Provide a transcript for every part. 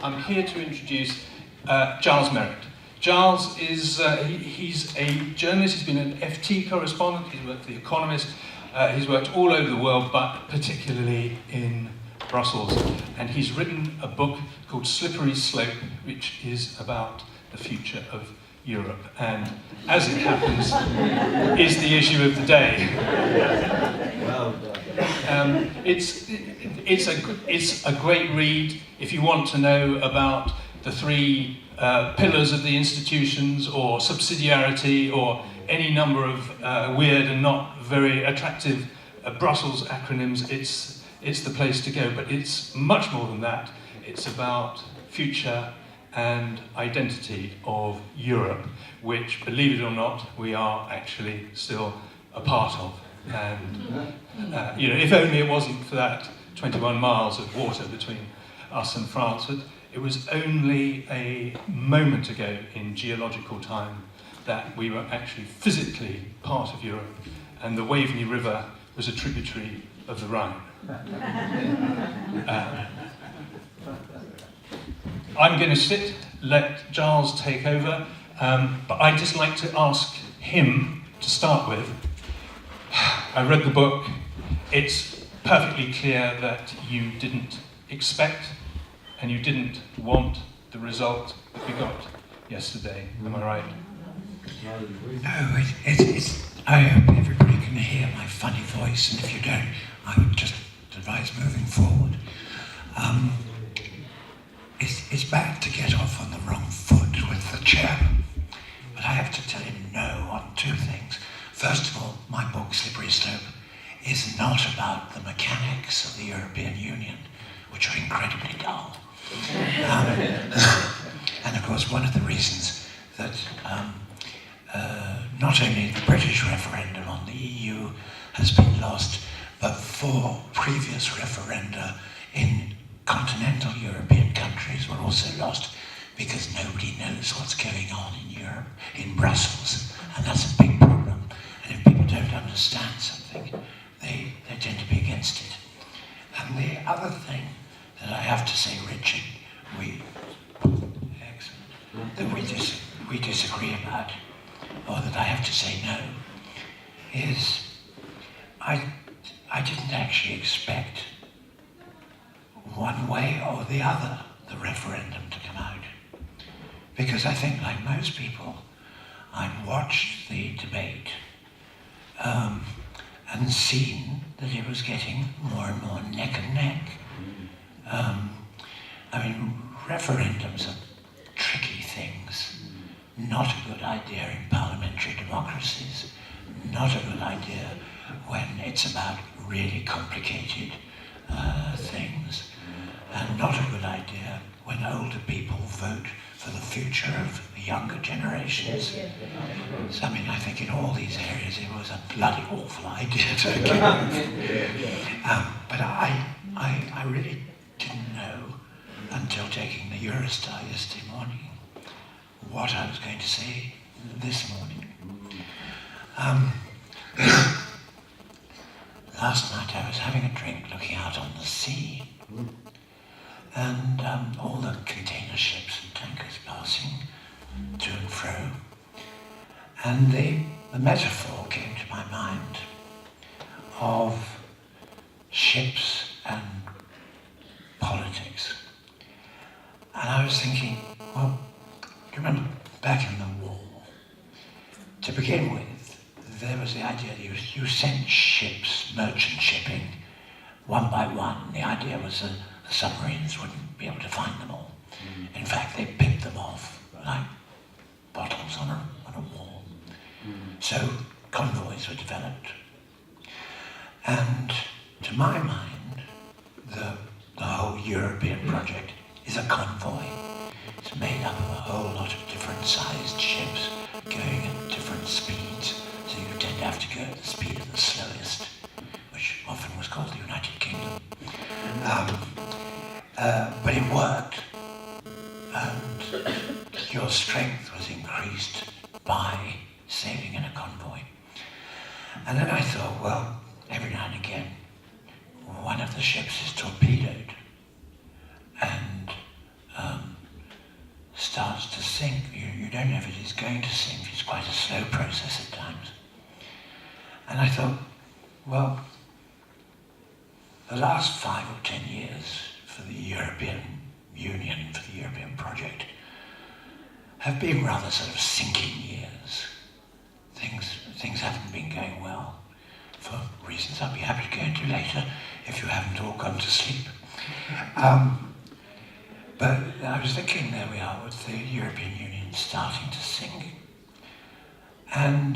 I'm here to introduce Giles Merritt. Giles is he's a journalist. He's been an FT correspondent. He's worked for The Economist. He's worked all over the world, but particularly in Brussels. And he's written a book called Slippery Slope, which is about the future of Europe, and as it happens, is the issue of the day. It's a great read if you want to know about the three pillars of the institutions, or subsidiarity, or any number of weird and not very attractive Brussels acronyms. It's the place to go, but it's much more than that. It's about future and identity of Europe, which, believe it or not, we are actually still a part of. And if only it wasn't for that 21 miles of water between us and France. But it was only a moment ago in geological time that we were actually physically part of Europe, and the Waveney River was a tributary of the Rhine. I'm going to sit, let Giles take over, but I'd just like to ask him to start with. I read the book. It's perfectly clear that you didn't expect and you didn't want the result that we got yesterday. Am I right? No, I hope everybody can hear my funny voice, and if you don't, I would just advise moving forward. It's bad to get off on the wrong foot with the chairman, but I have to tell him no on two things. First of all, my book, Slippery Slope, is not about the mechanics of the European Union, which are incredibly dull. And of course, one of the reasons that not only the British referendum on the EU has been lost, but 4 previous referenda in continental European countries were also lost because nobody knows what's going on in Europe, in Brussels, and that's a big problem. And if people don't understand something, they tend to be against it. And the other thing that I have to say, Richard, that we disagree about, or that I have to say no, is I didn't actually expect one way or the other the referendum to come out. Because I think, like most people, I'd watched the debate and seen that it was getting more and more neck and neck. Referendums are tricky things. Not a good idea in parliamentary democracies. Not a good idea when it's about really complicated things. And not a good idea when older people vote for the future of the younger generations. So, I think in all these areas it was a bloody awful idea to begin with. But I really didn't know until taking the Eurostar yesterday morning what I was going to say this morning. Last night I was having a drink looking out on the sea, and all the container ships and tankers passing to and fro. And the metaphor came to my mind of ships and politics. And I was thinking, well, do you remember back in the war, to begin with, there was the idea that you sent ships, merchant shipping, one by one. The idea was that the submarines wouldn't be able to find them all. In fact, they picked them off like bottles on a wall. So convoys were developed. And to my mind, the whole European project is a convoy. It's made up of a whole lot of different sized ships going at different speeds. So you tend to have to go at the speed of the slowest, which often was called the United Kingdom. But it worked, and your strength was increased by sailing in a convoy. And then I thought, well, every now and again, one of the ships is torpedoed, and don't know if it is going to sink. It's quite a slow process at times. And I thought, well, the last 5 or 10 years for the European Union, for the European project, have been rather sort of sinking years. Things haven't been going well, for reasons I'll be happy to go into later if you haven't all gone to sleep. But I was thinking, there we are with the European Union starting to sink. And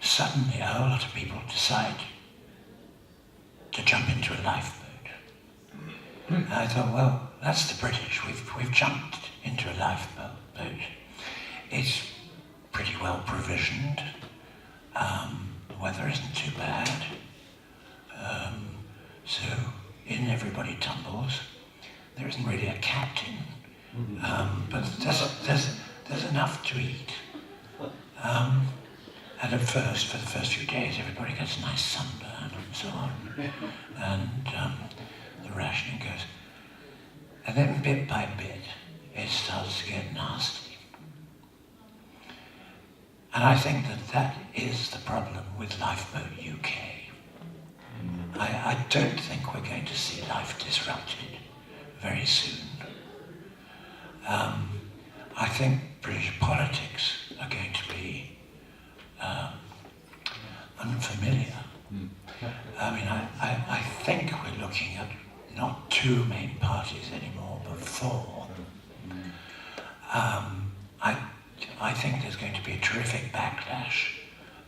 suddenly a whole lot of people decide to jump into a lifeboat. And I thought, well, that's the British. We've jumped into a lifeboat. It's pretty well provisioned. The weather isn't too bad. So in everybody tumbles. There isn't really a captain, but there's enough to eat. And at first, for the first few days, everybody gets a nice sunburn and so on. And the rationing goes. And then bit by bit, it starts to get nasty. And I think that is the problem with Lifeboat UK. I don't think we're going to see life disrupted very soon. I think British politics are going to be unfamiliar. I mean, I think we're looking at not 2 main parties anymore, but 4. I think there's going to be a terrific backlash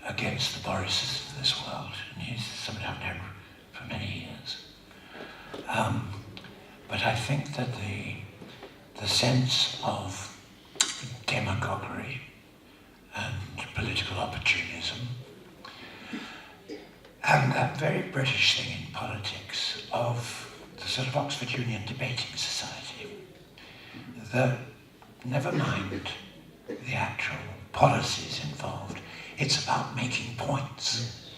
against the Borises of this world, and he's somebody I've known for many years. But I think that the sense of demagoguery and political opportunism, and that very British thing in politics of the sort of Oxford Union Debating Society, that never mind the actual policies involved, it's about making points.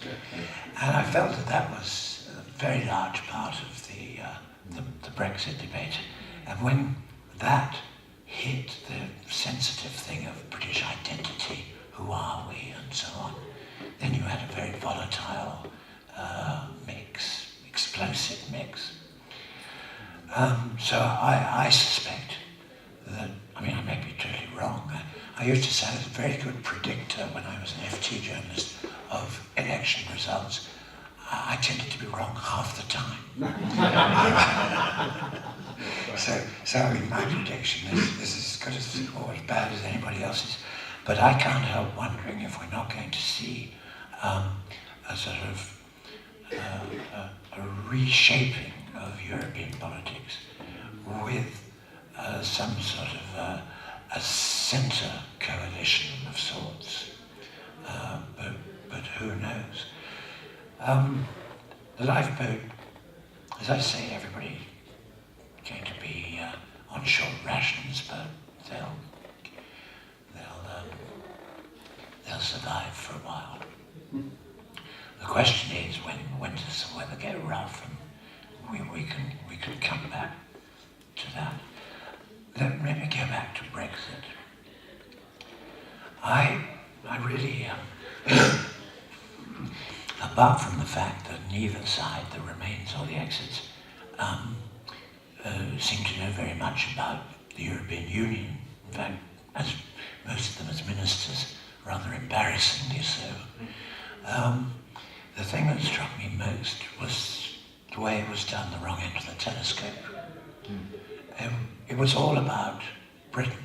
And I felt that was a very large part of the Brexit debate. And when that hit the sensitive thing of British identity, who are we, and so on, then you had a very volatile mix, explosive mix. So I suspect that, I mean, I may be totally wrong. I used to say I was a very good predictor when I was an FT journalist of election results. I tended to be wrong half the time. So I mean, my prediction is as good as or as bad as anybody else's. But I can't help wondering if we're not going to see a sort of a reshaping of European politics with some sort of a centre coalition of sorts. But who knows? The lifeboat, as I say, everybody going to be on short rations, but they'll survive for a while. The question is when does the weather get rough, and we can come back to that. Let me go back to Brexit. I really apart from the fact that neither side, the Remains or the Exits, seem to know very much about the European Union. In fact, as most of them as ministers, rather embarrassingly so. The thing that struck me most was the way it was done, the wrong end of the telescope. It was all about Britain.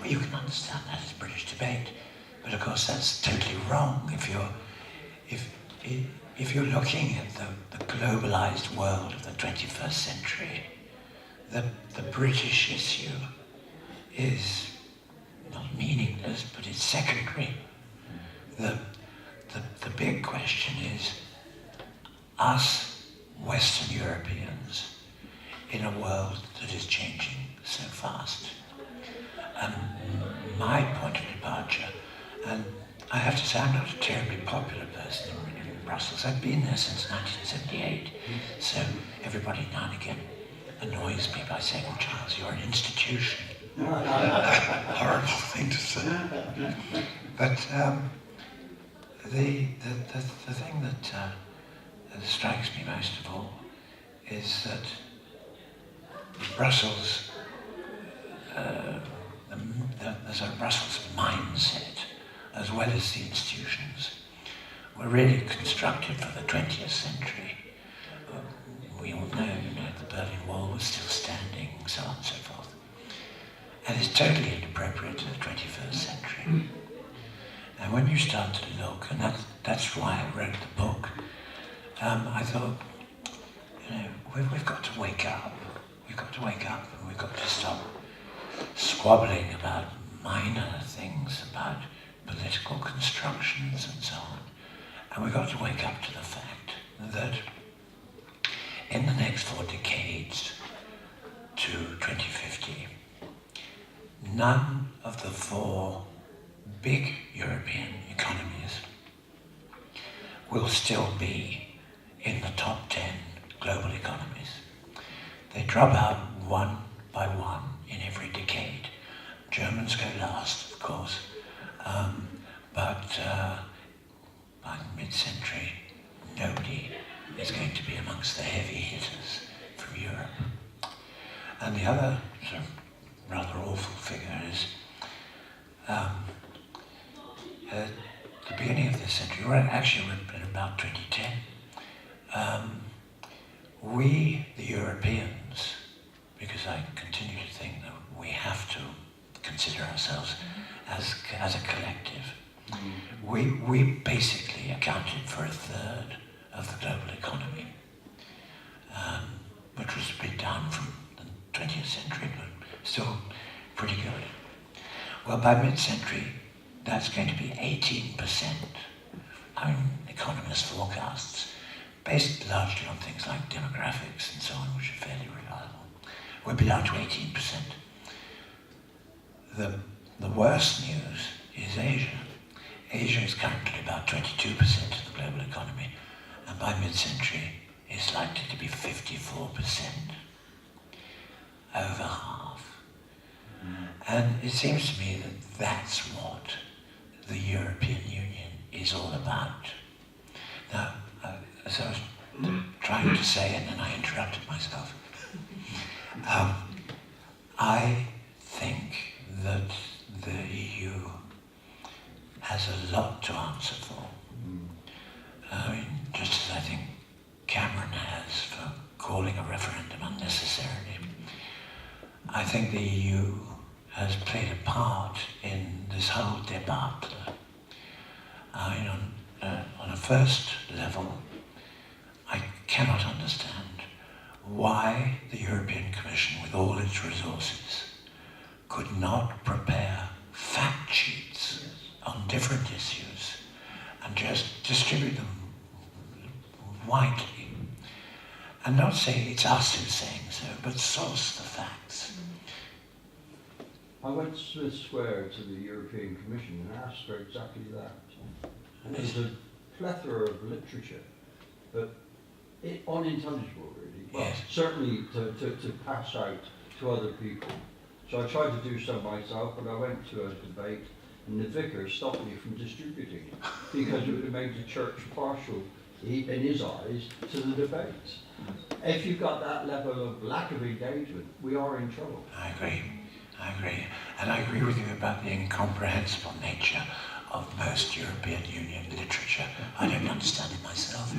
Well, you can understand that as British debate, but of course that's totally wrong if you're looking at the globalized world of the 21st century. The British issue is not meaningless, but it's secondary. The big question is us Western Europeans in a world that is changing so fast. And my point of departure, and I have to say I'm not a terribly popular person in Brussels. I've been there since 1978, so everybody now and again annoys me by saying, "Oh, Giles, you're an institution." Horrible thing to say. But the thing that strikes me most of all is that Brussels, there's a Brussels mindset, as well as the institutions, were really constructed for the 20th century. We all know, the Berlin Wall was still standing, so on and so forth. And it's totally inappropriate to the 21st century. And when you start to look, and that's why I wrote the book, I thought, we've got to wake up. We've got to wake up, and we've got to stop squabbling about minor things, about political constructions and so on. And we've got to wake up to the fact that in the next 4 decades to 2050, none of the 4 big European economies will still be in the top 10 global economies. They drop out one by one in every decade. Germans go last, of course, but by mid-century, nobody is going to be amongst the heavy hitters from Europe. And the other sort of rather awful figure is at the beginning of this century, well, actually in about 2010, we, the Europeans, because I continue to think that we have to consider ourselves as a collective, we basically accounted for 1/3 of the global economy, which was a bit down from the 20th century, but still pretty good. Well, by mid-century, that's going to be 18%. I mean, economists' forecasts, based largely on things like demographics and so on, which are fairly reliable, we'll be down to 18%. The worst news is Asia. Asia is currently about 22% of the global economy, and by mid-century, it's likely to be 54%. Over half. And it seems to me that that's what the European Union is all about. Now, as I was trying to say, and then I interrupted myself, I think that the EU has a lot to answer for. Just as I think Cameron has for calling a referendum unnecessarily. I think the EU has played a part in this whole debacle. On a first level, I cannot understand why the European Commission, with all its resources, could not prepare fact sheets on different issues and just distribute them widely. And not say it's us who's saying so, but source the facts. I went to Smith Square to the European Commission and asked for exactly that. And there's a plethora of literature, but unintelligible really. Well, Yes. certainly to pass out to other people. So I tried to do so myself, but I went to a debate and the vicar stopped me from distributing it because it would have made the church partial, in his eyes, to the debate. If you've got that level of lack of engagement, we are in trouble. I agree. And I agree with you about the incomprehensible nature of most European Union literature. I don't understand it myself.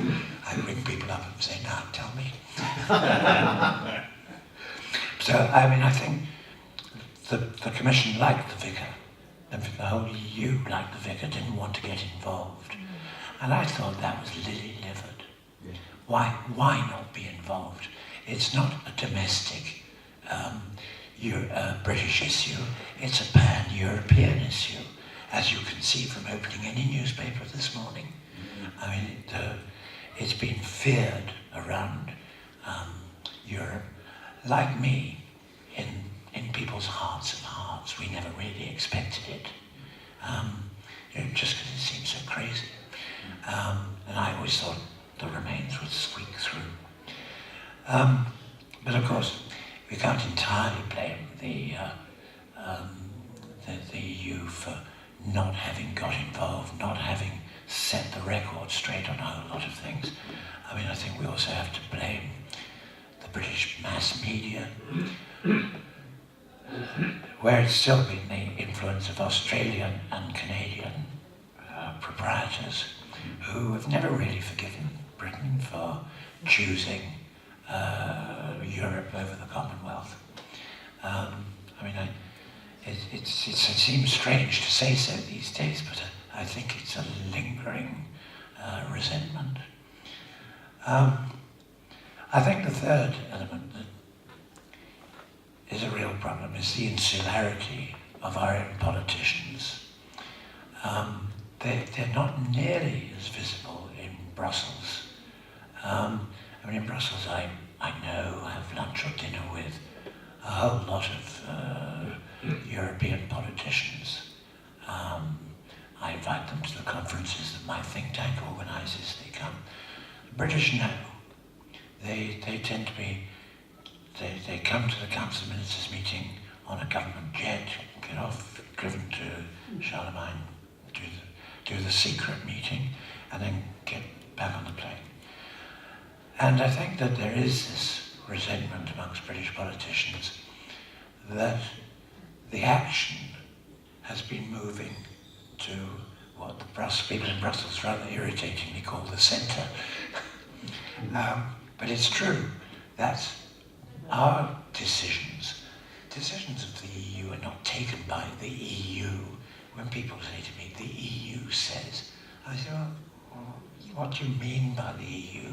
I ring people up and say, now tell me. So, I think the Commission, like the vicar, the whole EU, like the vicar, didn't want to get involved. And I thought that was lily-livered. Yeah. Why not be involved? It's not a domestic British issue, it's a pan-European issue, as you can see from opening any newspaper this morning. It's been feared around Europe, like me, in people's hearts of hearts. We never really expected it, just because it seemed so crazy. And I always thought the Remains would squeak through. But of course, we can't entirely blame the the EU for not having got involved, not having set the record straight on a whole lot of things. I mean, I think we also have to blame the British mass media, where it's still been the influence of Australian and Canadian proprietors who have never really forgiven Britain for choosing Europe over the Commonwealth. I mean, it seems strange to say so these days, but I think it's a lingering resentment. I think the third element that is a real problem is the insularity of our own politicians. They're not nearly as visible in Brussels. I mean, in Brussels I know, I have lunch or dinner with a whole lot of European politicians. I invite them to the conferences that my think tank organises. They come. The British know. They tend to be, they come to the Council of Ministers meeting on a government jet, get off, driven to Charlemagne, do the secret meeting, and then get back on the plane. And I think that there is this resentment amongst British politicians that the action has been moving to what the people in Brussels rather irritatingly call the centre. But it's true that our decisions of the EU are not taken by the EU. When people say to me, the EU says, I say, well, what do you mean by the EU?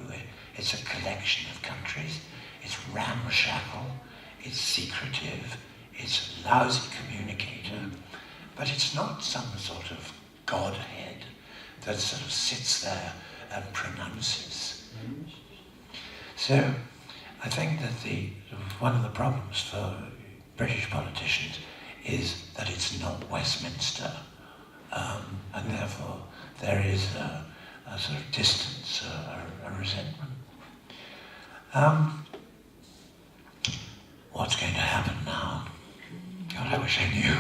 It's a collection of countries. It's ramshackle. It's secretive. It's a lousy communicator. But it's not some sort of godhead that sort of sits there and pronounces. So I think that one of the problems for British politicians is that it's not Westminster, and therefore there is a sort of distance, a resentment. What's going to happen now? God, I wish I knew.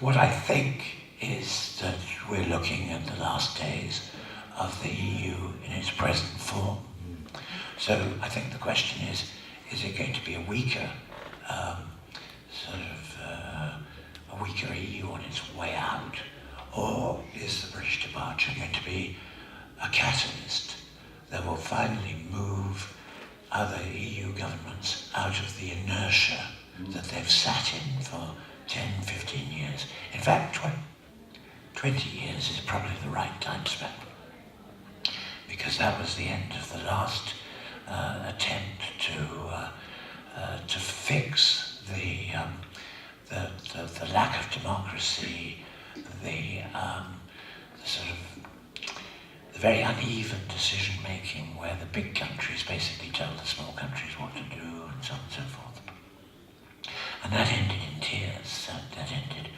What I think is that we're looking at the last days of the EU in its present form. So I think the question is it going to be a weaker, a weaker EU on its way out, or is the British departure going to be a catalyst that will finally move other EU governments out of the inertia that they've sat in for 10, 15 years. In fact, 20 years is probably the right time span, because that was the end of the last attempt to fix the lack of democracy, the sort of the very uneven decision making, where the big countries basically tell the small countries what to do, and so on and so forth. And that ended in tears. That ended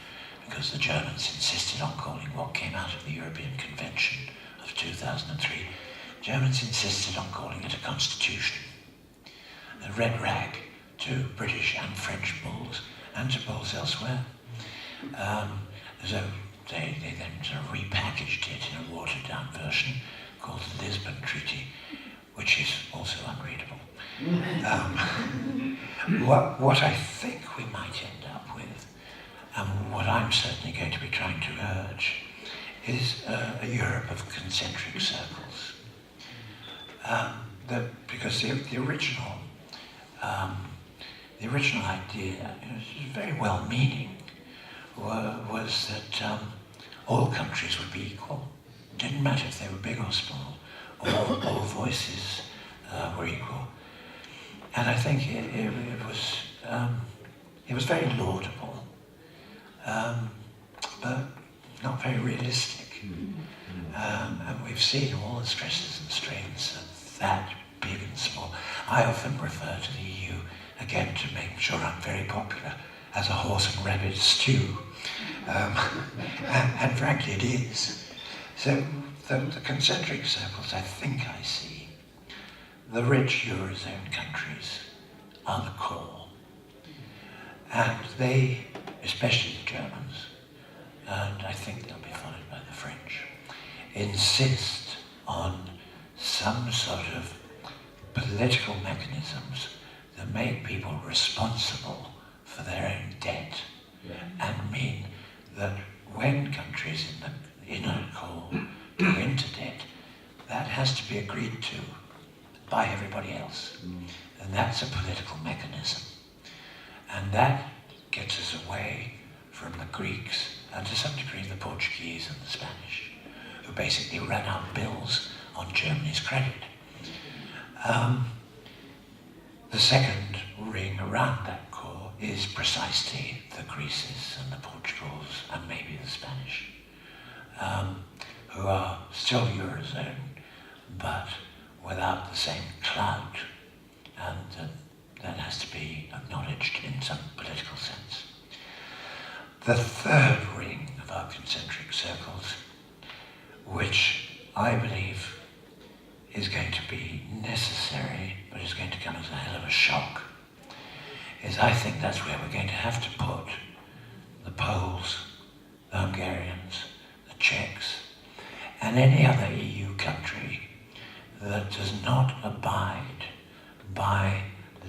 because the Germans insisted on calling what came out of the European Convention of 2003. Germans insisted on calling it a constitution, a red rag to British and French bulls, and to bulls elsewhere. So they then sort of repackaged it in a watered-down version called the Lisbon Treaty, which is also unreadable. What I think we might end up with, and what I'm certainly going to be trying to urge, is a Europe of concentric circles. Because the original idea, was very well-meaning, was that all countries would be equal. It didn't matter if they were big or small. All voices were equal. And I think it was very laudable, but not very realistic. And we've seen all the stresses and strains of that, big and small. I often refer to the EU, again, to make sure I'm very popular, as a horse and rabbit stew. And frankly, it is. So the concentric circles I think I see, the rich Eurozone countries are the core. And they, especially the Germans, and I think they'll be followed by the French, insist on some sort of political mechanisms that make people responsible for their own debt, and mean that when countries in the inner core go into debt, that has to be agreed to by everybody else. And that's a political mechanism. And that gets us away from the Greeks, and to some degree the Portuguese and the Spanish, who basically ran out bills on Germany's credit. The second ring around that core is precisely the Greeces and the Portugals and maybe the Spanish, who are still Eurozone, but without the same clout, and that has to be acknowledged in some political sense. The third ring of our concentric circles, which I believe is going to be necessary, but is going to come as a hell of a shock, is I think that's where we're going to have to put the Poles, the Hungarians, the Czechs, and any other EU country that does not abide by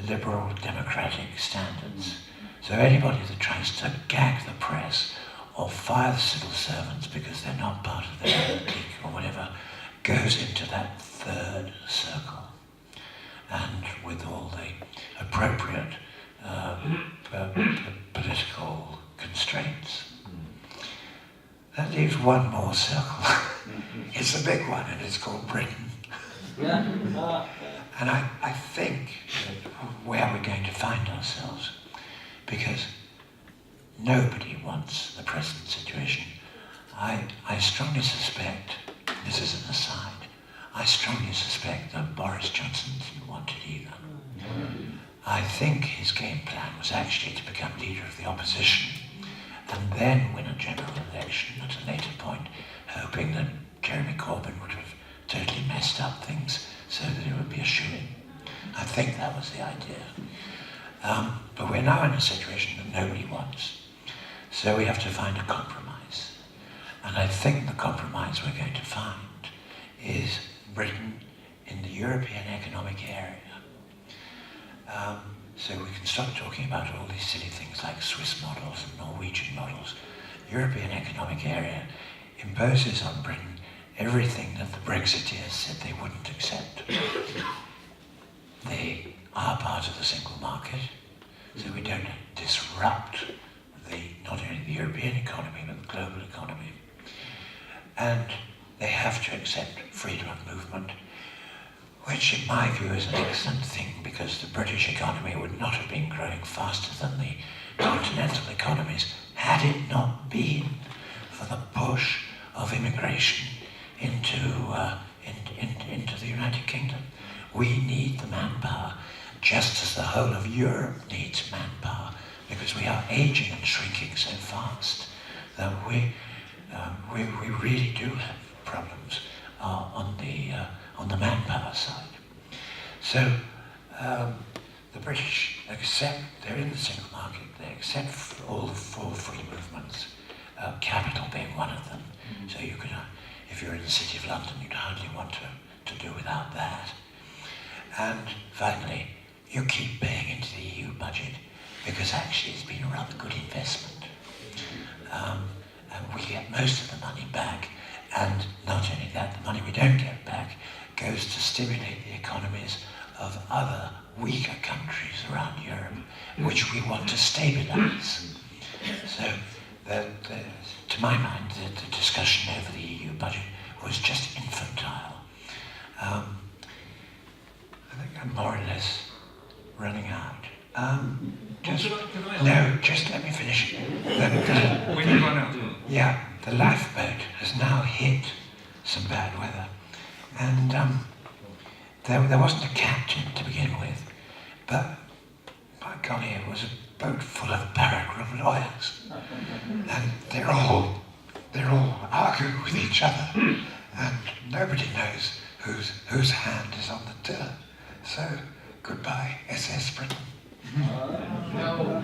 liberal democratic standards. So anybody that tries to gag the press or fire the civil servants because they're not part of the clique or whatever goes into that third circle, and with all the appropriate political constraints. That leaves one more circle. It's a big one, and it's called Britain. And I think that where we're going to find ourselves, because nobody wants the present situation. I strongly suspect, this is an aside, I strongly suspect that Boris Johnson didn't want it either. I think his game plan was actually to become leader of the opposition and then win a general election at a later point, hoping that Jeremy Corbyn would have totally messed up things so that it would be a shoo-in. I think that was the idea. But we're now in a situation that nobody wants. So we have to find a compromise. And I think the compromise we're going to find is Britain in the European Economic Area. So we can stop talking about all these silly things like Swiss models and Norwegian models. European Economic Area imposes on Britain everything that the Brexiteers said they wouldn't accept. They are part of the single market, so we don't disrupt not only the European economy, but the global economy. And they have to accept freedom of movement, which in my view is an excellent thing, because the British economy would not have been growing faster than the continental economies had it not been for the push of immigration into the United Kingdom. We need the manpower, just as the whole of Europe needs manpower, because we are aging and shrinking so fast that we really do have problems on the manpower side. So the British accept, they're in the single market, they accept all free movements, capital being one of them. So you could, if you're in the City of London, you'd hardly want to do without that. And finally, you keep paying into the EU budget, because actually it's been a rather good investment. And we get most of the money back, and not only that, the money we don't get back goes to stimulate the economies of other weaker countries around Europe, which we want to stabilise. So, to my mind, the discussion over the EU budget was just infantile. I think I'm more or less running out. Just let me finish. When you run out. Yeah, the lifeboat has now hit some bad weather, and there wasn't a captain to begin with, but by golly, it was a boat full of barrack room lawyers, and they're all arguing with each other, and nobody knows whose hand is on the tiller. So goodbye, SS Britain. No.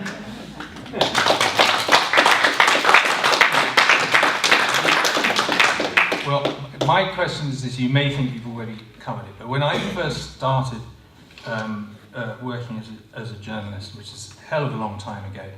Well, my question is this, you may think you've already covered it, but when I first started working as a journalist, which is a hell of a long time ago,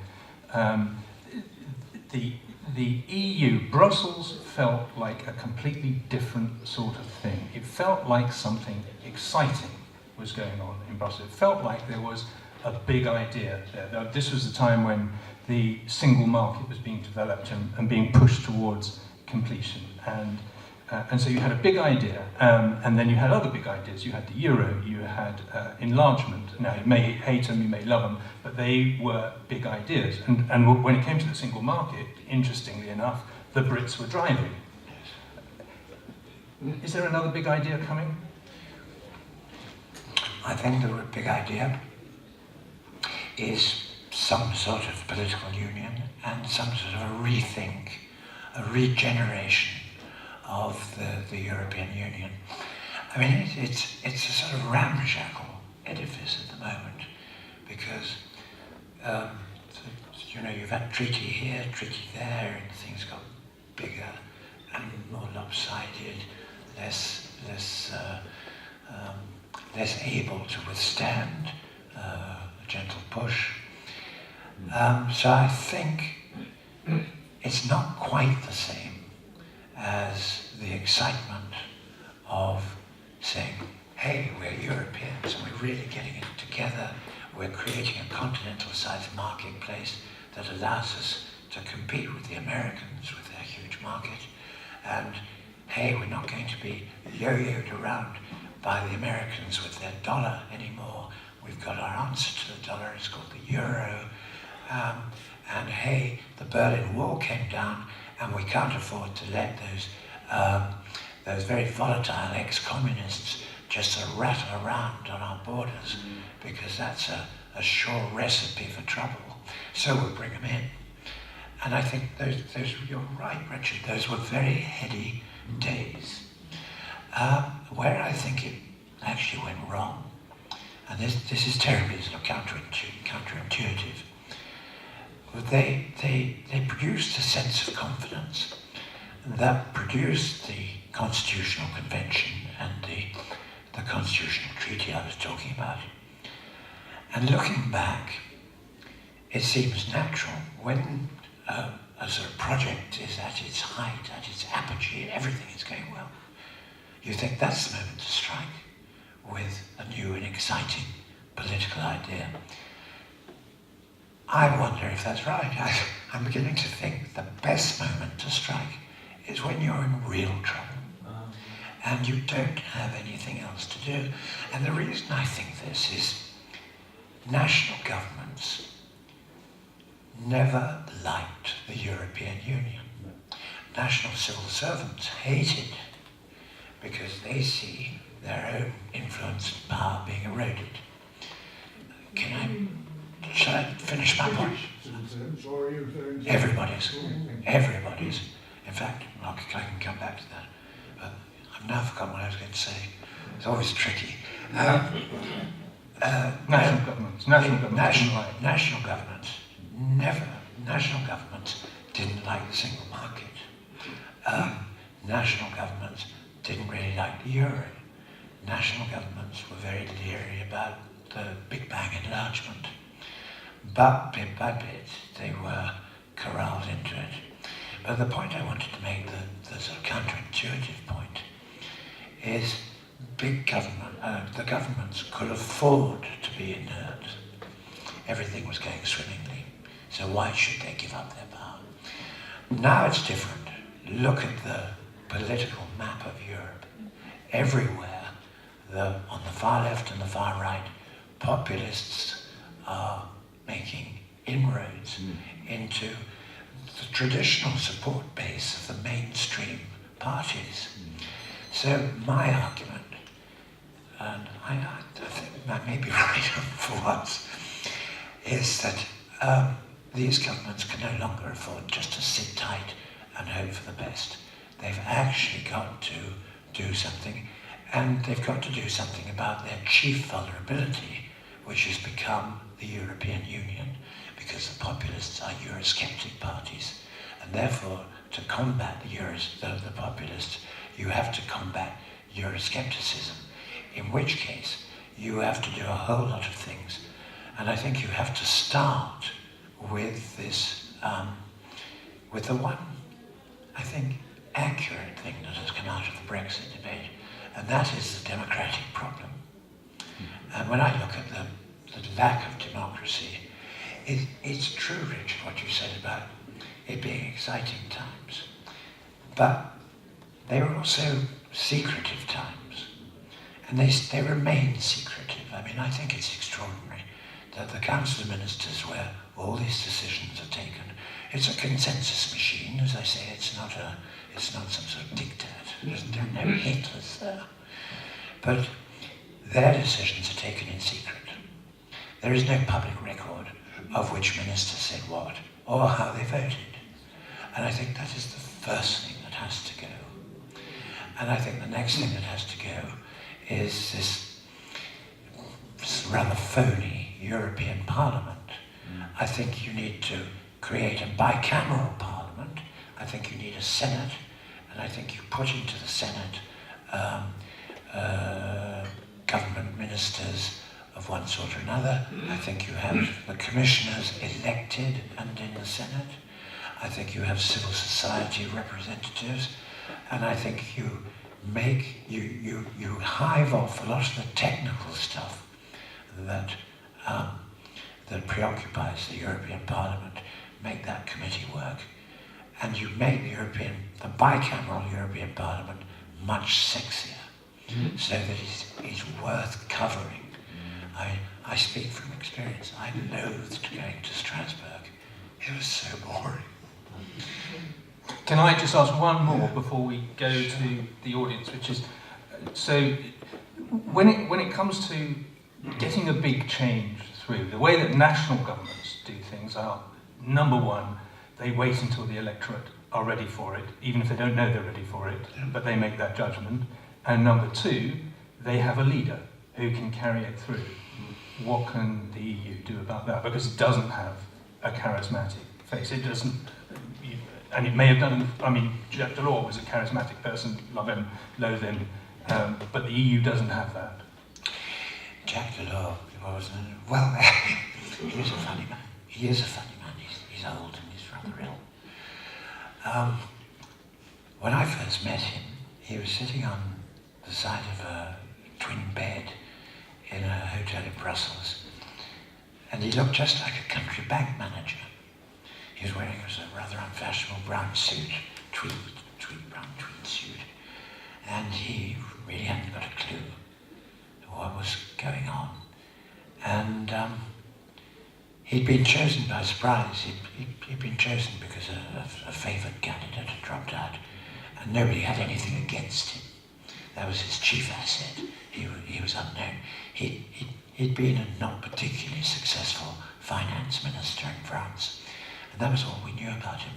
the EU, Brussels, felt like a completely different sort of thing. It felt like something exciting was going on in Brussels. It felt like there was a big idea there. Now, this was the time when the single market was being developed and being pushed towards completion. And so you had a big idea, and then you had other big ideas. You had the euro, you had enlargement. Now, you may hate them, you may love them, but they were big ideas. And when it came to the single market, interestingly enough, the Brits were driving. Is there another big idea coming? I think the big idea is some sort of political union and some sort of a rethink, a regeneration of the European Union. I mean, it's a sort of ramshackle edifice at the moment because, you know, you've had treaty here, treaty there, and things got bigger and more lopsided, less able to withstand a gentle push. So I think it's not quite the same as the excitement of saying, hey, we're Europeans and we're really getting it together. We're creating a continental-sized marketplace that allows us to compete with the Americans with their huge market. And hey, we're not going to be yo-yoed around by the Americans with their dollar anymore. We've got our answer to the dollar, it's called the euro. And hey, the Berlin Wall came down and we can't afford to let those very volatile ex-communists just sort of rattle around on our borders because that's a sure recipe for trouble. So we'll bring them in. And I think those you're right, Richard, those were very heady days. Where I think it actually went wrong, and this is terribly sort of counterintuitive, but they produced a sense of confidence that produced the Constitutional Convention and the Constitutional Treaty I was talking about. And looking back, it seems natural when a sort of project is at its height, at its apogee, everything is going well. You think that's the moment to strike with a new and exciting political idea. I wonder if that's right. I'm beginning to think the best moment to strike is when you're in real trouble and you don't have anything else to do. And the reason I think this is national governments never liked the European Union. National civil servants hate it because they see their own influence and power being eroded. Shall I finish my point? Everybody's. In fact, I can come back to that. But I've now forgotten what I was going to say. It's always tricky. National governments didn't like the single market. National governments didn't really like the euro. National governments were very leery about the Big Bang enlargement. But bit by bit, they were corralled into it. But the point I wanted to make, the sort of counterintuitive point, is big government, the governments could afford to be inert. Everything was going swimmingly, so why should they give up their power? Now it's different. Look at the political map of Europe. Everywhere, on the far left and the far right, populists are making inroads into the traditional support base of the mainstream parties. So my argument, and I think I may be right for once, is that these governments can no longer afford just to sit tight and hope for the best. They've actually got to do something, and they've got to do something about their chief vulnerability, which has become the European Union, because the populists are Eurosceptic parties, and therefore to combat the populists, you have to combat Euroscepticism, in which case you have to do a whole lot of things. And I think you have to start with this, with the one, I think, accurate thing that has come out of the Brexit debate, and that is the democratic problem. And when I look at the lack of democracy, it's true, Richard, what you said about it being exciting times. But they were also secretive times. And they remain secretive. I mean, I think it's extraordinary that the Council of Ministers, where all these decisions are taken, it's a consensus machine, as I say, it's not some sort of diktat. There are no Hitlers there. But their decisions are taken in secret. There is no public record of which minister said what, or how they voted. And I think that is the first thing that has to go. And I think the next thing that has to go is this rather phony European Parliament. I think you need to create a bicameral Parliament. I think you need a Senate, and I think you put into the Senate government ministers of one sort or another. I think you have the commissioners elected and in the Senate. I think you have civil society representatives, and I think you hive off a lot of the technical stuff that preoccupies the European Parliament, make that committee work, and you make the bicameral European Parliament much sexier, so that it's worth covering. I speak from experience. I loathed going to Strasbourg. It was so boring. Can I just ask one more before we go to the audience, which is, so when it comes to getting a big change through, the way that national governments do things are, number one, they wait until the electorate are ready for it, even if they don't know they're ready for it, but they make that judgment. And number two, they have a leader who can carry it through. What can the EU do about that? Because it doesn't have a charismatic face. It doesn't, and it may have done, I mean, Jacques Delors was a charismatic person, love him, loathe him, but the EU doesn't have that. Jacques Delors was, well, he was a funny man. He is a funny man. He's old and he's rather ill. When I first met him, he was sitting on the side of a twin bed in a hotel in Brussels, and he looked just like a country bank manager. He was wearing a rather unfashionable brown suit, brown tweed suit, and he really hadn't got a clue what was going on. And he'd been chosen by surprise. He'd been chosen because a favoured candidate had dropped out, and nobody had anything against him. That was his chief asset. He was unknown. He'd been a not particularly successful finance minister in France, and that was all we knew about him.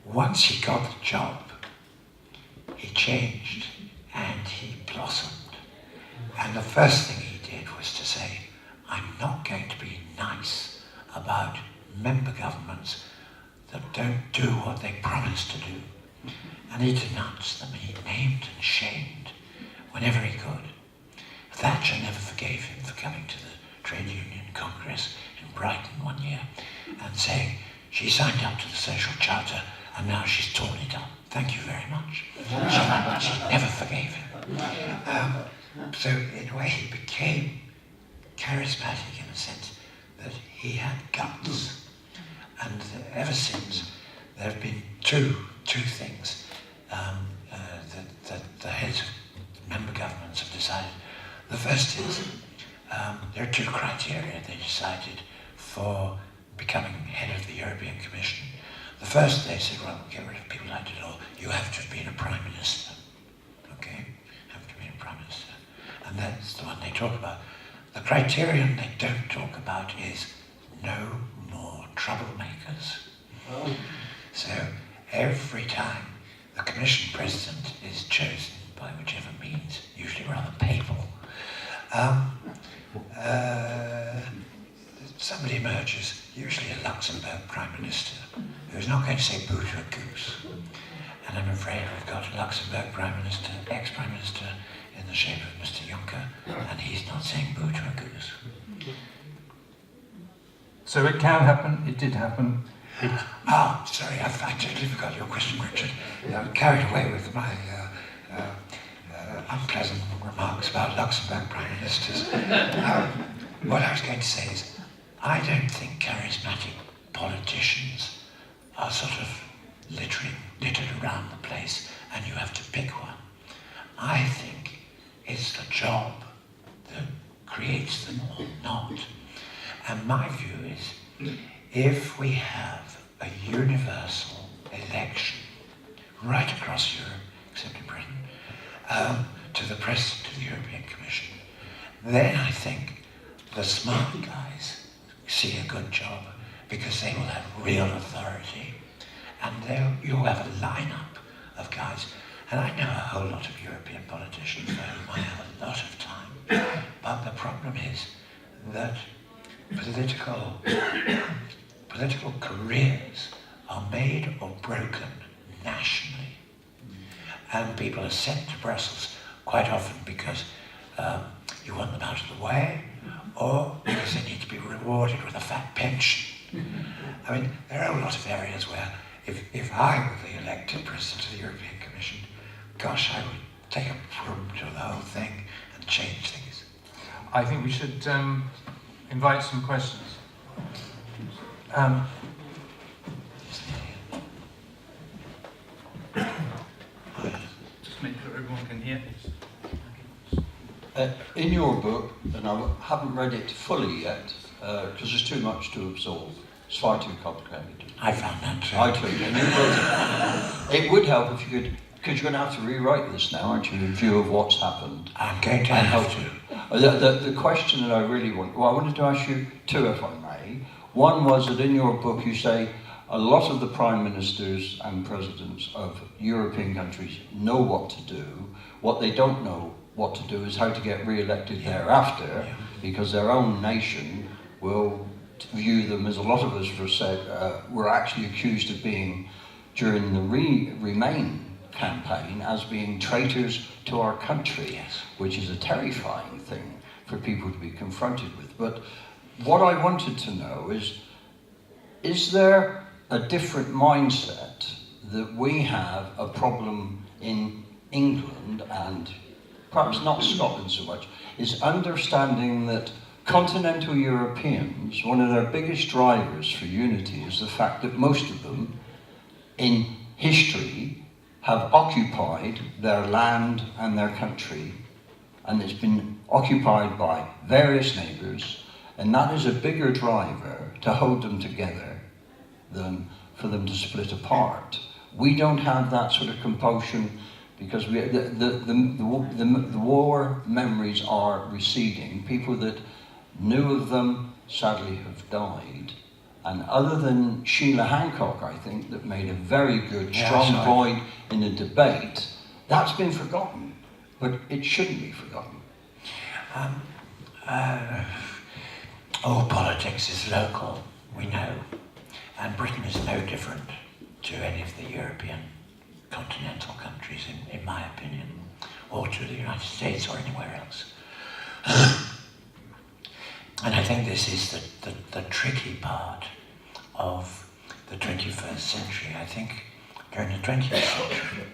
Once he got the job, he changed and he blossomed. And the first thing he did was to say, I'm not going to be nice about member governments that don't do what they promised to do. And he denounced them, he named and shamed whenever he could. Thatcher never forgave him for coming to the Trade Union Congress in Brighton one year and saying, she signed up to the Social Charter and now she's torn it up. Thank you very much. She never forgave him. So in a way he became charismatic in a sense that he had guts. And ever since there have been two things that the heads of member governments have decided. The first is there are two criteria they decided for becoming head of the European Commission. The first, they said, well, get rid of people like Delors. You have to have been a prime minister. Okay? Have to be a prime minister. And that's the one they talk about. The criterion they don't talk about is no more troublemakers. Oh. So every time the Commission President is chosen by whichever means, usually rather papal, going to say boo to a goose. And I'm afraid we've got a Luxembourg Prime Minister, ex-Prime Minister, in the shape of Mr. Juncker, and he's not saying boo to a goose. So it can happen, it did happen. Sorry, I totally forgot your question, Richard. I'm carried away with my unpleasant remarks about Luxembourg Prime Ministers. What I was going to say is, I don't think charismatic politicians are sort of littered around the place and you have to pick one. I think it's the job that creates them or not. And my view is, if we have a universal election right across Europe, except in Britain, to the President of the European Commission, then I think the smart guys see a good job because they will have real authority, and you'll have a lineup of guys. And I know a whole lot of European politicians for whom I have a lot of time, but the problem is that political careers are made or broken nationally, and people are sent to Brussels quite often because you want them out of the way, or because they need to be rewarded with a fat pension. I mean, there are a lot of areas where if I were the elected President of the European Commission, gosh, I would take a broom to the whole thing and change things. I think we should invite some questions. Just make sure everyone can hear. In your book, and I haven't read it fully yet, because there's too much to absorb. It's far too complicated. I found that too. I too. And it would help if you could, because you're going to have to rewrite this now, aren't you, in view of what's happened. I'm going to And have how to. The question that I really want, well, I wanted to ask you two, if I may. One was that in your book you say a lot of the prime ministers and presidents of European countries know what to do. What they don't know what to do is how to get re-elected thereafter, because their own nation will view them, as a lot of us have said, were actually accused of being, during the Remain campaign, as being traitors to our country, which is a terrifying thing for people to be confronted with. But what I wanted to know is there a different mindset that we have a problem in England, and perhaps not Scotland so much, is understanding that continental Europeans, one of their biggest drivers for unity is the fact that most of them, in history, have occupied their land and their country, and it's been occupied by various neighbours, and that is a bigger driver to hold them together than for them to split apart. We don't have that sort of compulsion because the war memories are receding. People that knew of them sadly have died. And other than Sheila Hancock, I think, that made a very good, strong point in the debate, that's been forgotten. But it shouldn't be forgotten. All politics is local, we know. And Britain is no different to any of the European continental countries, in my opinion, or to the United States or anywhere else. And I think this is the tricky part of the 21st century. I think during the 20th century,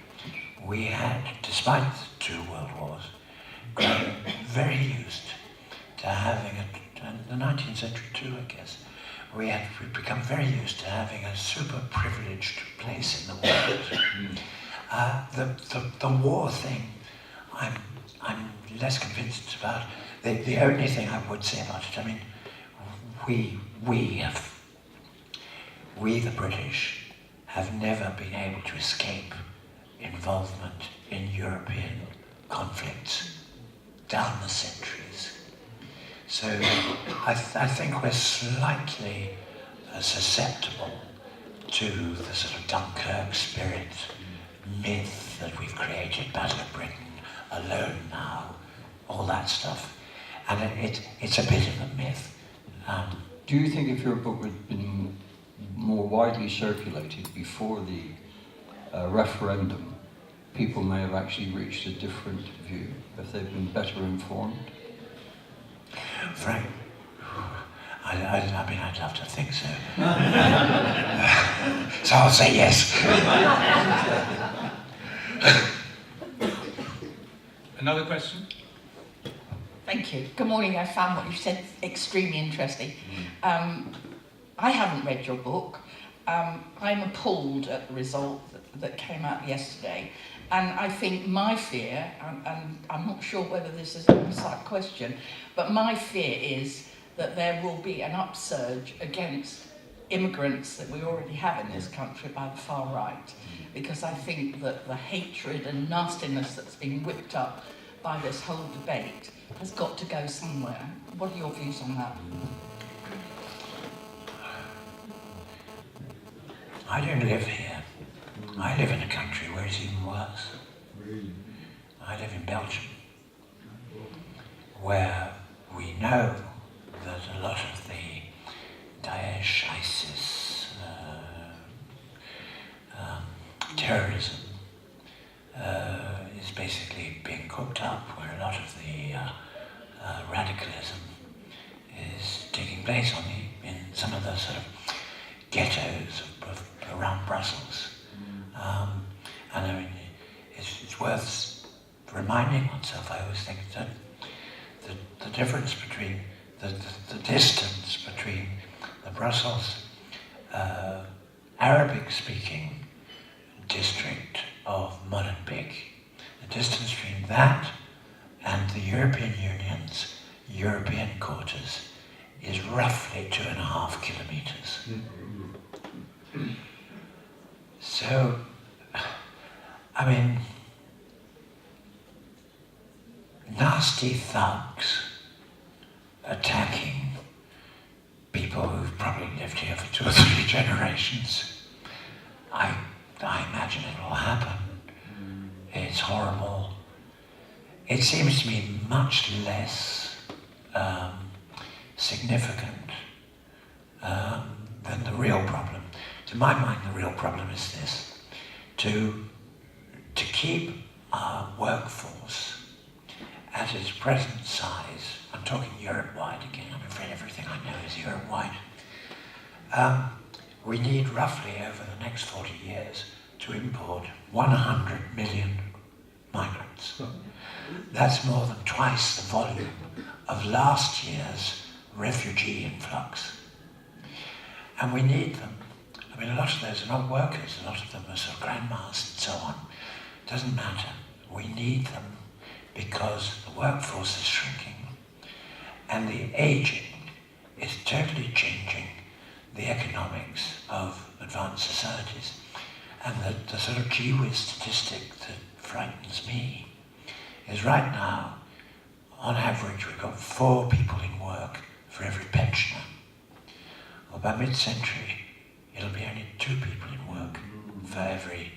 we had, despite the 2 world wars, grown very used to having, and the 19th century too, I guess, we've become very used to having a super privileged place in the world. The war thing, I'm less convinced about. The only thing I would say about it, I mean, we the British have never been able to escape involvement in European conflicts down the centuries. So I think we're slightly susceptible to the sort of Dunkirk spirit myth that we've created, Battle of Britain, Alone Now, all that stuff. And it's a bit of a myth. Do you think if your book had been more widely circulated before the referendum, people may have actually reached a different view if they've been better informed? Frank, I mean, I'd love to think so. So I'll say yes. Another question? Thank you. Good morning. I found what you said extremely interesting. I haven't read your book. I'm appalled at the result that came out yesterday. And I think my fear, and I'm not sure whether this is a precise question, but my fear is that there will be an upsurge against immigrants that we already have in this country by the far right. Because I think that the hatred and nastiness that's been whipped up by this whole debate has got to go somewhere. What are your views on that? I don't live here. I live in a country where it's even worse. I live in Belgium, where we know that a lot of the Daesh, ISIS, terrorism is basically being cooked up, where a lot of the radicalism is taking place in some of the sort of ghettos around Brussels. And I mean, it's worth reminding oneself, I always think, that the difference between, the distance between the Brussels Arabic-speaking district of Molenbeek, the distance between that and the European Union's European quarters is roughly 2.5 kilometers. So, I mean, nasty thugs attacking people who've probably lived here for 2 or 3 generations, I imagine it will happen. It's horrible. It seems to me much less significant than the real problem. To my mind, the real problem is this: to keep our workforce at its present size. I'm talking Europe-wide again. I'm afraid everything I know is Europe-wide. We need roughly, over the next 40 years, to import 100 million migrants. That's more than twice the volume of last year's refugee influx. And we need them. I mean, a lot of those are not workers, a lot of them are sort of grandmas and so on. Doesn't matter. We need them because the workforce is shrinking and the aging is totally changing the economics of advanced societies. And the sort of gee whiz statistic that frightens me is right now, on average, we've got 4 people in work for every pensioner. Well, by mid-century, it'll be only 2 people in work for every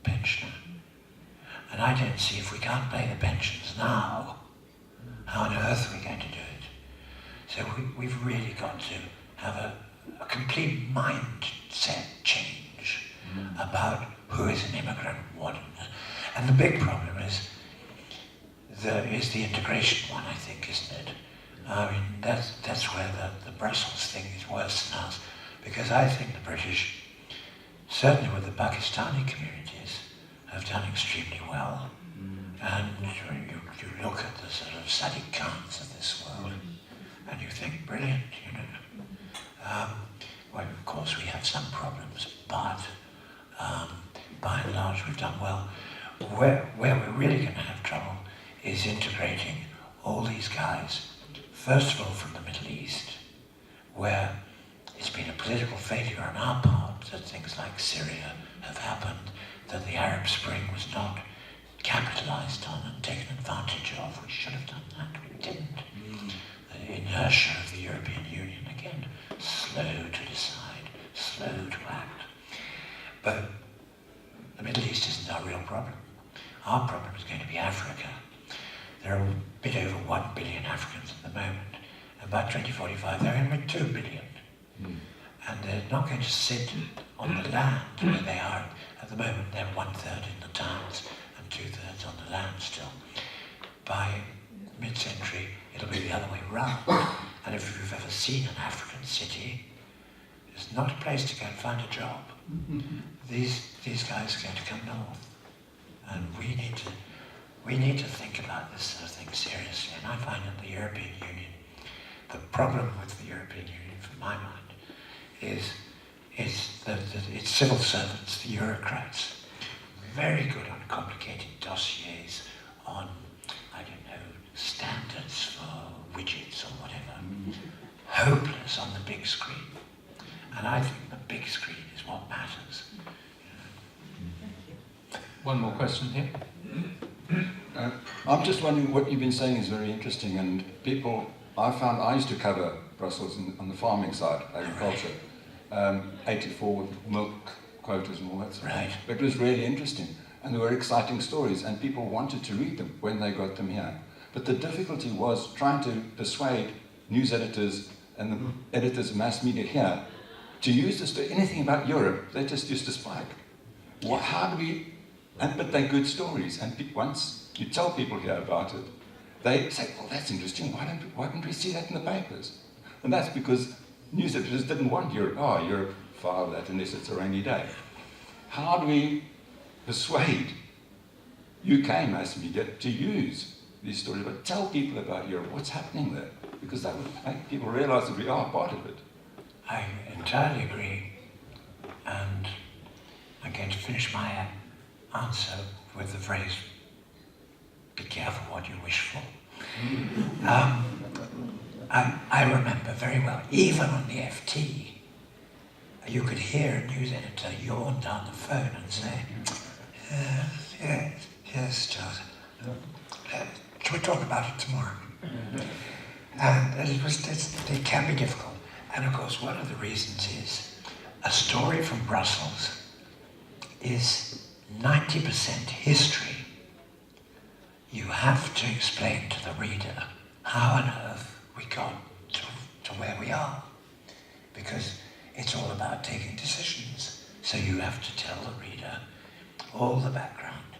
pensioner. And I don't see, if we can't pay the pensions now, how on earth are we going to do it? So we've really got to have a complete mindset change about who is an immigrant, what. And the big problem is the integration one, I think, isn't it? I mean, that's where the Brussels thing is worse than us, because I think the British, certainly with the Pakistani communities, have done extremely well. And you look at the sort of Sadiq Khans of this world, and you think, brilliant, you know. Well, of course, we have some problems, but by and large, we've done well. Where we're really going to have trouble is integrating all these guys, first of all from the Middle East, where it's been a political failure on our part that things like Syria have happened, that the Arab Spring was not capitalized on and taken advantage of. We should have done that, we didn't. The inertia of the European Union, again, slow to decide, slow to act. But the Middle East isn't our real problem. Our problem is going to be Africa. There are a bit over 1 billion Africans at the moment, and by 2045 there are going to be 2 billion. and they're not going to sit on the land where they are. At the moment, they're 1/3 in the towns and 2/3 on the land still. By mid-century, it'll be the other way round. And if you've ever seen an African city, it's not a place to go and find a job. These guys are going to come north, and we need to think about this sort of thing seriously. And I find that the European Union, the problem with the European Union, from my mind, is that its civil servants, the bureaucrats, very good on complicated dossiers, on, I don't know, standards for widgets or whatever, hopeless on the big screen. And I think the big screen is what matters. One more question here. I'm just wondering, what you've been saying is very interesting, and people, I used to cover Brussels on the farming side, agriculture, 84 with milk quotas and all that sort of thing. Right. But it was really interesting, and there were exciting stories, and people wanted to read them when they got them here. But the difficulty was trying to persuade news editors and the editors of mass media here to use this to anything about Europe. They just used to spike. Well, how do we... but they're good stories, and once you tell people here about it, they say, well, that's interesting, why didn't we see that in the papers? And that's because news editors didn't want Europe. Oh, Europe, file that unless it's a rainy day. How do we persuade UK mass media to use these stories, but tell people about Europe, what's happening there? Because that would make people realise that we are part of it. I entirely agree, and I'm going to finish my answer with the phrase, be careful what you wish for. I remember very well, even on the FT, you could hear a news editor yawn down the phone and say, yes, Giles, shall we talk about it tomorrow? And it can be difficult. And of course, one of the reasons is a story from Brussels is 90% history. You have to explain to the reader how on earth we got to where we are, because it's all about taking decisions. So you have to tell the reader all the background,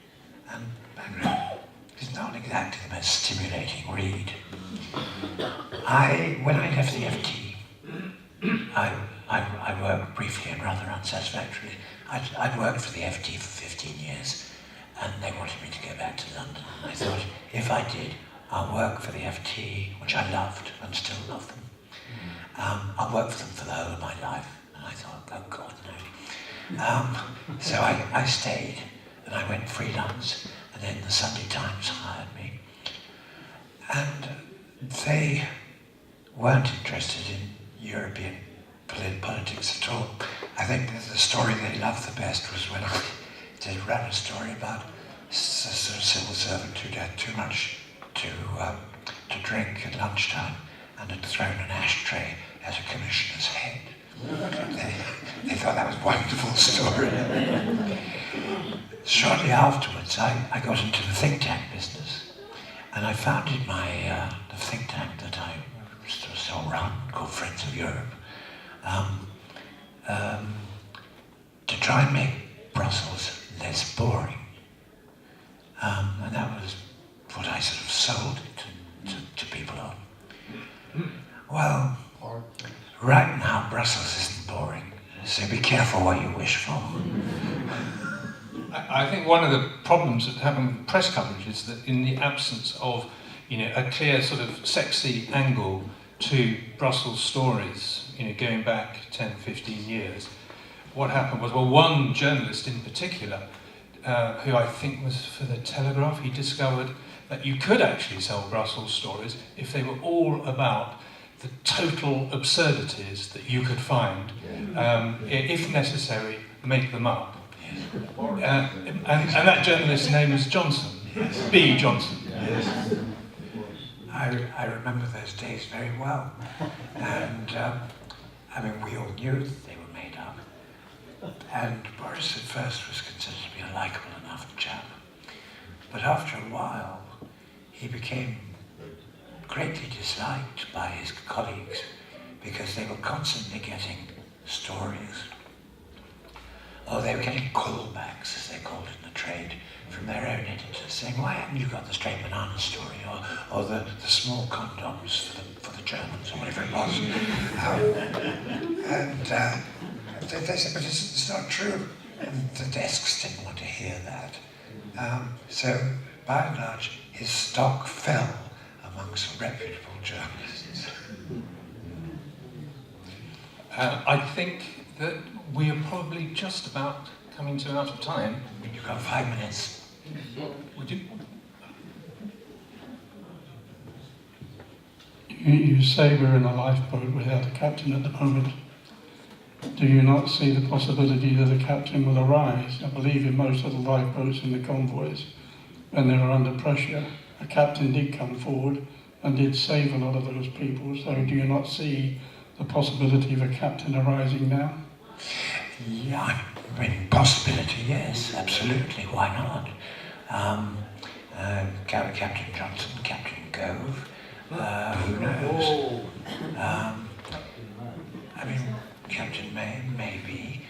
and background is not exactly the most stimulating read. When I left the FT, I worked briefly and rather unsatisfactorily. I'd worked for the FT for 15 years, and they wanted me to go back to London. I thought, if I did, I'll work for the FT, which I loved and still love them. I'll work for them for the whole of my life. And I thought, oh God, no. So I stayed, and I went freelance, and then the Sunday Times hired me. And they weren't interested in European politics at all. I think the story they loved the best was when they ran a story about a sort of civil servant who'd had too much to drink at lunchtime and had thrown an ashtray at a commissioner's head. They thought that was a wonderful story. Shortly afterwards, I got into the think tank business, and I founded the think tank that I still run, called Friends of Europe, to try and make Brussels less boring. And that was what I sort of sold it to people on. Well, right now Brussels isn't boring, so be careful what you wish for. I think one of the problems that happen with press coverage is that in the absence of, a clear sort of sexy angle to Brussels stories, going back 10, 15 years, what happened was, one journalist in particular, who I think was for the Telegraph, he discovered that you could actually sell Brussels stories if they were all about the total absurdities that you could find. If necessary, make them up. And that journalist's name was Johnson, B. Johnson. I remember those days very well, and we all knew that they were made up. And Boris at first was considered to be a likeable enough chap, but after a while he became greatly disliked by his colleagues because they were constantly getting stories. Oh, they were getting callbacks, as they called it in the trade, from their own editors, saying, why haven't you got the straight banana story, or the small condoms for the Germans, or whatever it was. They said, but it's not true. And the desks didn't want to hear that. So, by and large, his stock fell amongst reputable journalists. I think that we are probably just about coming to out of time. You've got 5 minutes. Would you? You say we're in a lifeboat without a captain at the moment. Do you not see the possibility that a captain will arise? I believe in most of the lifeboats in the convoys, when they were under pressure, a captain did come forward and did save a lot of those people. So do you not see the possibility of a captain arising now? Yeah, I mean, possibility, yes, absolutely. Why not? Captain Johnson, Captain Gove, who knows? I mean, Captain May, maybe.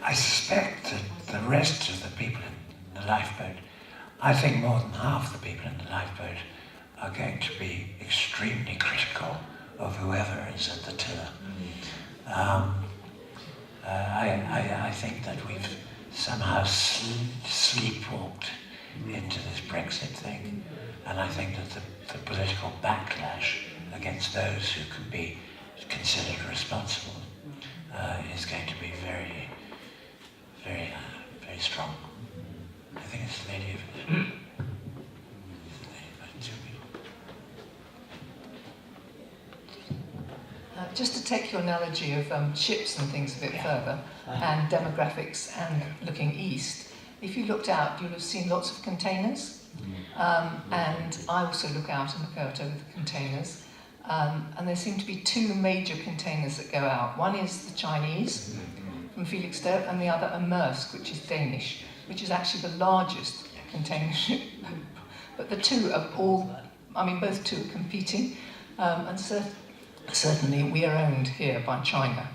I suspect that the rest of the people in the lifeboat, I think more than half the people in the lifeboat are going to be extremely critical of whoever is at the tiller. I think that we've somehow sleepwalked into this Brexit thing, and I think that the political backlash against those who can be considered responsible is going to be very, very, very strong. I think it's the lady of Just to take your analogy of ships and things a bit further, and demographics and looking east, if you looked out, you'll have seen lots of containers. And I also look out over the containers. And there seem to be two major containers that go out. One is the Chinese from Felixstowe, and the other are Maersk, which is Danish, which is actually the largest container ship. But the two are all, I mean, both two are competing. And certainly we are owned here by China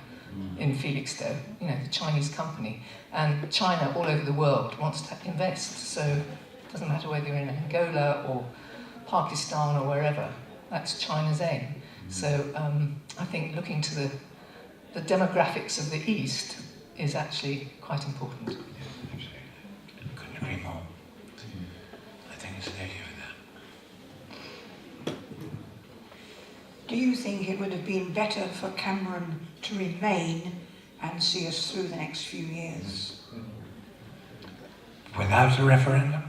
in Felixstowe, you know, the Chinese company. And China all over the world wants to invest, so it doesn't matter whether you're in Angola or Pakistan or wherever, that's China's aim. So I think looking to the demographics of the East is actually quite important. Couldn't agree more. I think it's the lady over there. Do you think it would have been better for Cameron to remain and see us through the next few years? Without a referendum?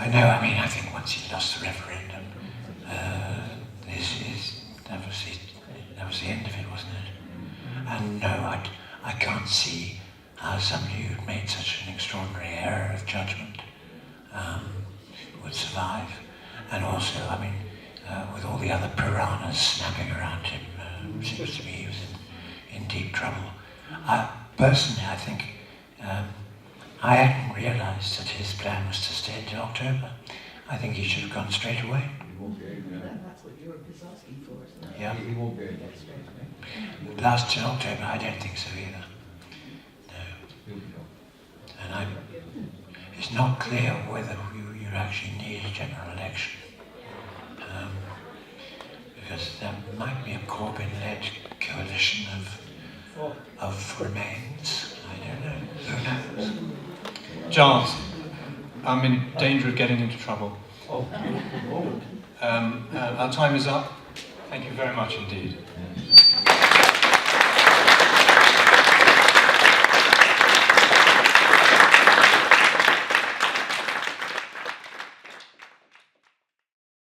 I think once he lost the referendum, that was the end of it, wasn't it? And no, I can't see how somebody who'd made such an extraordinary error of judgment would survive. And also, with all the other piranhas snapping around him, seems to me he was in deep trouble. Personally, I think I hadn't realised that his plan was to stay until October. I think he should have gone straight away. That's what Europe is asking for, isn't it? Yeah. He won't be able to straight away. Last till October, I don't think so either. No. He'll be gone. And it's not clear whether you actually need a general election. Because there might be a Corbyn-led coalition of Remains. I don't know. Who knows? Giles, I'm in danger of getting into trouble. Oh. Our time is up. Thank you very much indeed.